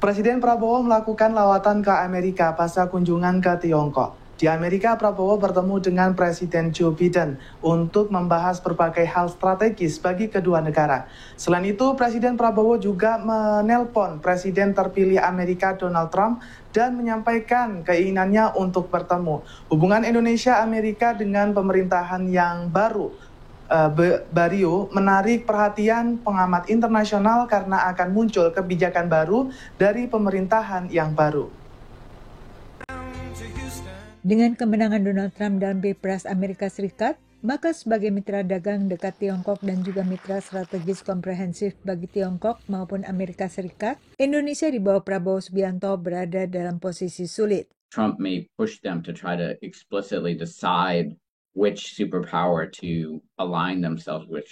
Presiden Prabowo melakukan lawatan ke Amerika pasca kunjungan ke Tiongkok. Di Amerika, Prabowo bertemu dengan Presiden Joe Biden untuk membahas berbagai hal strategis bagi kedua negara. Selain itu, Presiden Prabowo juga menelpon Presiden terpilih Amerika Donald Trump dan menyampaikan keinginannya untuk bertemu. Hubungan Indonesia-Amerika dengan pemerintahan yang baru Bario menarik perhatian pengamat internasional karena akan muncul kebijakan baru dari pemerintahan yang baru. Dengan kemenangan Donald Trump dalam Pilpres Amerika Serikat, maka sebagai mitra dagang dekat Tiongkok dan juga mitra strategis komprehensif bagi Tiongkok maupun Amerika Serikat, Indonesia di bawah Prabowo Subianto berada dalam posisi sulit. Trump may push them to try to explicitly decide which superpower to align themselves with,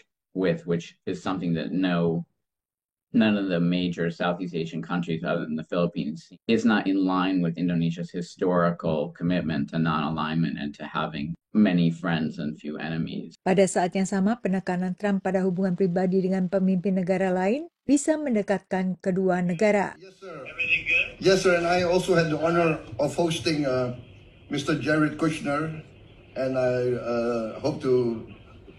which is something that none of the major Southeast Asian countries other than the Philippines is not in line with Indonesia's historical commitment to non-alignment and to having many friends and few enemies. Pada saat yang sama, penekanan Trump pada hubungan pribadi dengan pemimpin negara lain bisa mendekatkan kedua negara. Yes, sir. Everything good? Yes, sir. And I also had the honor of hosting Mr. Jared Kushner, and I hope to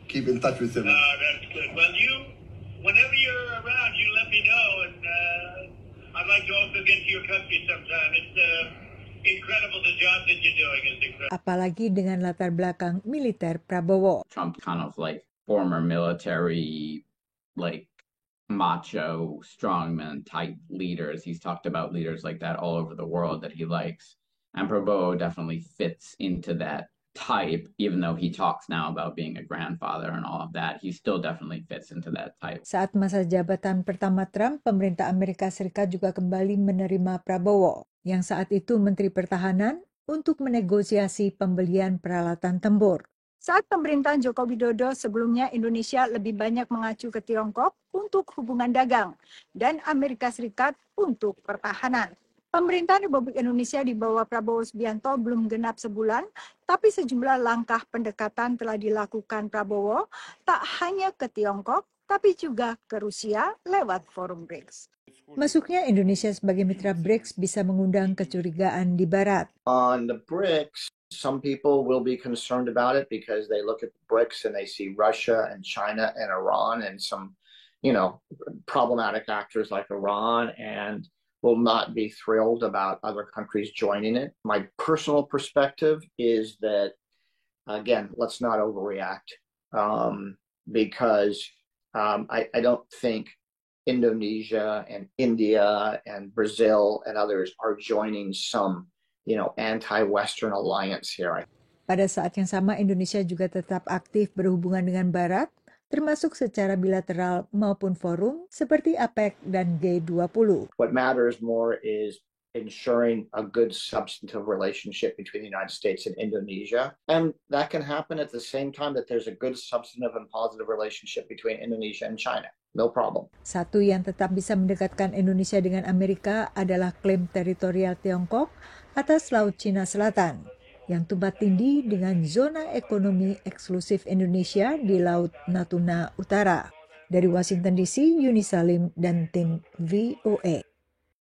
keep in touch with him. That's good. Well, whenever you're around, you let me know, and I'd like to also get to your country sometime. It's incredible, the job that you're doing is incredible. Apalagi dengan latar belakang militer Prabowo. Trump kind of like former military, like macho, strongman type leaders. He's talked about leaders like that all over the world that he likes. And Prabowo definitely fits into that type, even though he talks now about being a grandfather and all of that, he still definitely fits into that type. Saat masa jabatan pertama Trump, pemerintah Amerika Serikat juga kembali menerima Prabowo, yang saat itu Menteri Pertahanan, untuk menegosiasi pembelian peralatan tempur. Saat pemerintahan Joko Widodo sebelumnya, Indonesia lebih banyak mengacu ke Tiongkok untuk hubungan dagang dan Amerika Serikat untuk pertahanan. Pemerintahan Republik Indonesia di bawah Prabowo Subianto belum genap sebulan, tapi sejumlah langkah pendekatan telah dilakukan Prabowo, tak hanya ke Tiongkok, tapi juga ke Rusia lewat forum BRICS. Masuknya Indonesia sebagai mitra BRICS bisa mengundang kecurigaan di Barat. On the BRICS, some people will be concerned about it because they look at the BRICS and they see Russia and China and Iran and some, problematic actors like Iran, and will not be thrilled about other countries joining it. My personal perspective is that, again, let's not overreact because I don't think Indonesia and India and Brazil and others are joining some, anti-Western alliance here. Pada saat yang sama, Indonesia juga tetap aktif berhubungan dengan Barat, termasuk secara bilateral maupun forum seperti APEC dan G20. What matters more is ensuring a good substantive relationship between the United States and Indonesia. And that can happen at the same time that there's a good substantive and positive relationship between Indonesia and China. No problem. Satu yang tetap bisa mendekatkan Indonesia dengan Amerika adalah klaim teritorial Tiongkok atas Laut Cina Selatan, yang tumpang tindih dengan zona ekonomi eksklusif Indonesia di Laut Natuna Utara. Dari Washington DC, Yuni Salim dan tim VOA.